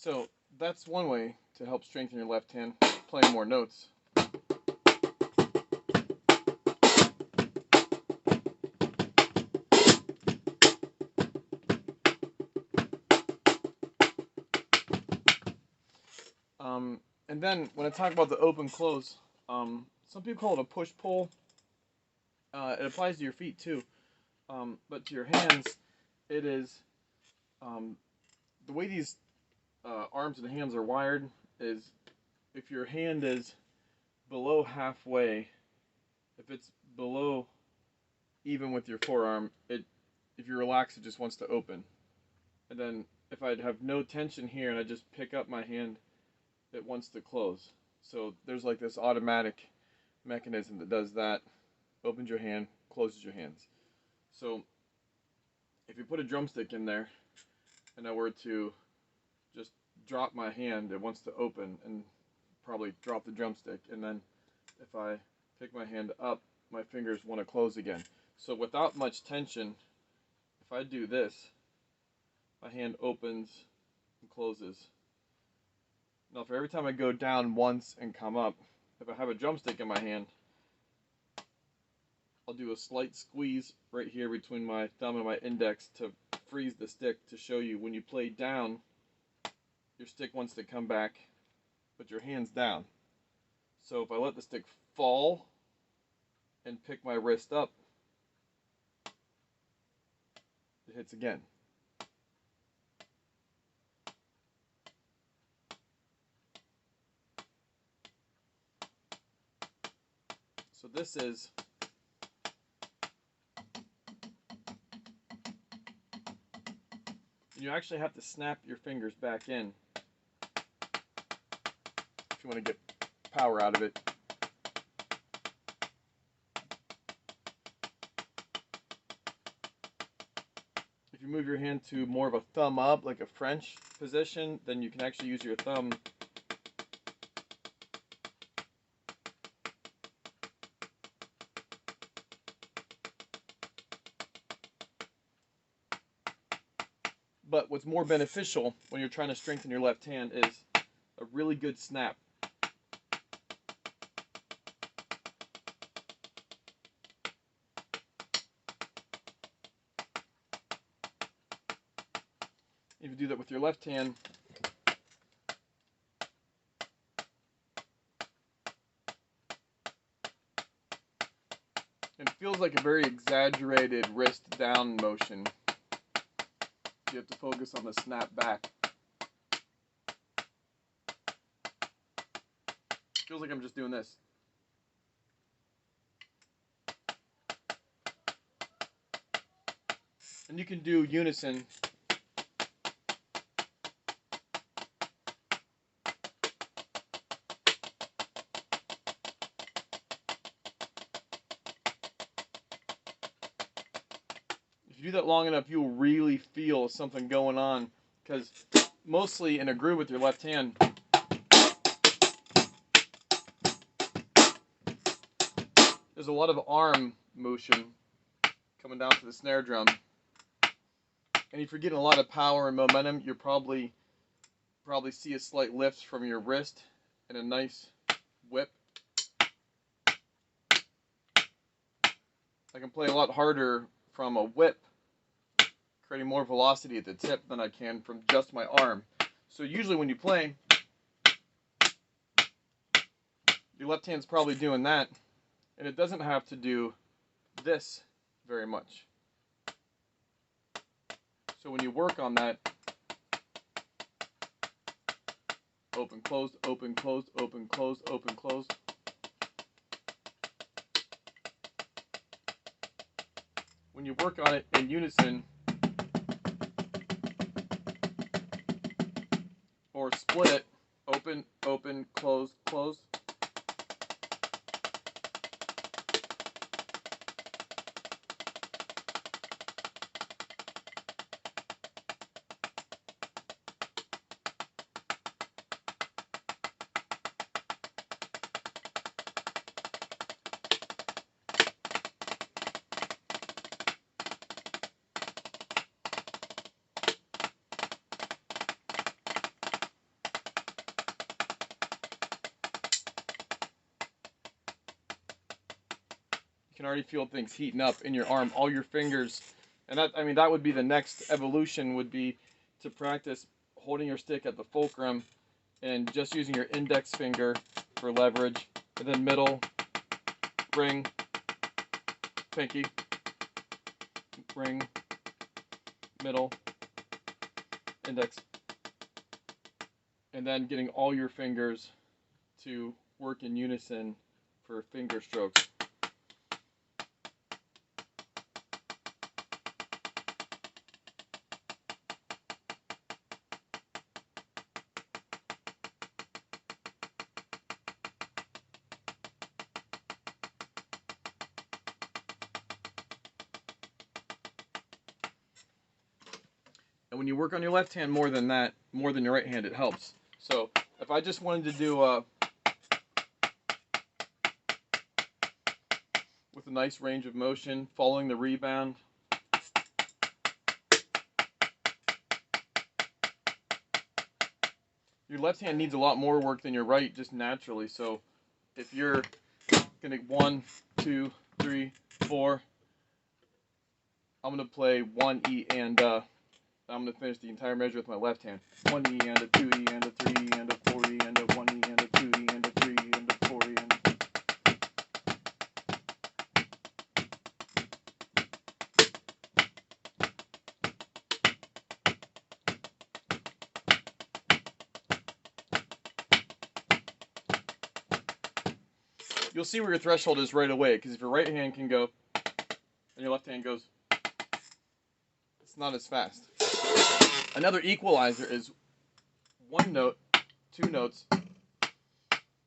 So that's one way to help strengthen your left hand, playing more notes. And then when I talk about the open close, some people call it a push pull. It applies to your feet too, but to your hands, it is the way these arms and hands are wired is if your hand is below halfway, if it's below even with your forearm, if you relax, it just wants to open. And then if I'd have no tension here and I just pick up my hand, it wants to close. So there's like this automatic mechanism that does that. Opens your hand, closes your hands. So if you put a drumstick in there and I were to just drop my hand, it wants to open and probably drop the drumstick. And then if I pick my hand up, my fingers want to close again. So without much tension, if I do this, my hand opens and closes. Now for every time I go down once and come up, if I have a drumstick in my hand, I'll do a slight squeeze right here between my thumb and my index to freeze the stick to show you when you play down, your stick wants to come back, but your hand's down. So if I let the stick fall and pick my wrist up, it hits again. So this is you actually have to snap your fingers back in if you want to get power out of it. If you move your hand to more of a thumb up, like a French position, then you can actually use your thumb but what's more beneficial when you're trying to strengthen your left hand is a really good snap. If you do that with your left hand, it feels like a very exaggerated wrist down motion. You have to focus on the snap back. Feels like I'm just doing this. And you can do unison. If you do that long enough, you'll really feel something going on, because mostly in a groove with your left hand, there's a lot of arm motion coming down to the snare drum. And if you're getting a lot of power and momentum, you'll probably see a slight lift from your wrist and a nice whip. I can play a lot harder from a whip, creating more velocity at the tip than I can from just my arm. So usually when you play, your left hand's probably doing that, and it doesn't have to do this very much. So when you work on that, open, closed, open, closed, open, closed, open, closed. When you work on it in unison, or split it, open, open, close, close. You can already feel things heating up in your arm, all your fingers. And that, I mean, that would be the next evolution, would be to practice holding your stick at the fulcrum and just using your index finger for leverage, and then middle, ring, pinky, ring, middle, index, and then getting all your fingers to work in unison for finger strokes. And when you work on your left hand more than that, more than your right hand, it helps. So if I just wanted to do with a nice range of motion, following the rebound, your left hand needs a lot more work than your right just naturally. So if you're gonna 1, 2, 3, 4, I'm gonna play 1 E and I'm going to finish the entire measure with my left hand. 1 E and a 2 E and a 3 E and a 4 E and a 1 E and a 2 E and a 3 E and a 4 E and a... You'll see where your threshold is right away, because if your right hand can go and your left hand goes, it's not as fast. Another equalizer is 1 note, 2 notes,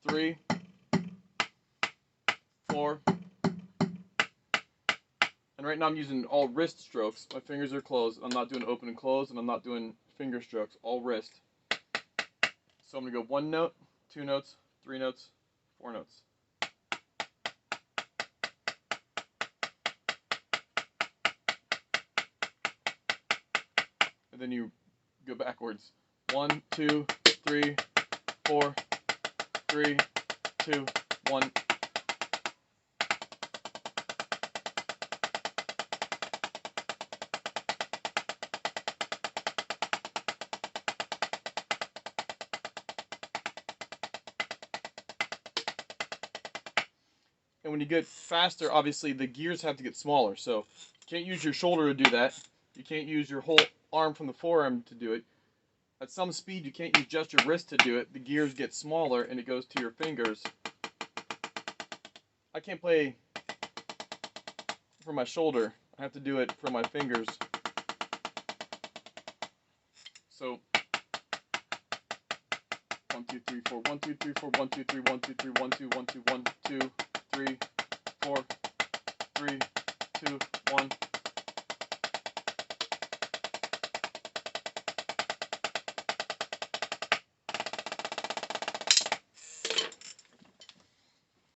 3, 4, and right now I'm using all wrist strokes. My fingers are closed. I'm not doing open and close, and I'm not doing finger strokes, all wrist. So I'm going to go 1 note, 2 notes, 3 notes, 4 notes. And then you go backwards. 1, 2, 3, 4, 3, 2, 1. And when you get faster, obviously the gears have to get smaller. So you can't use your shoulder to do that. You can't use your whole arm from the forearm to do it. At some speed, you can't use just your wrist to do it. The gears get smaller and it goes to your fingers. I can't play from my shoulder. I have to do it from my fingers. So 1, 2, 3, 4, 1, 2, 3, 4, 1, 2, 3, 1, 2, 3, 1, 2, 1, 2, 1, 2, 3, 4, 3, 2, 1.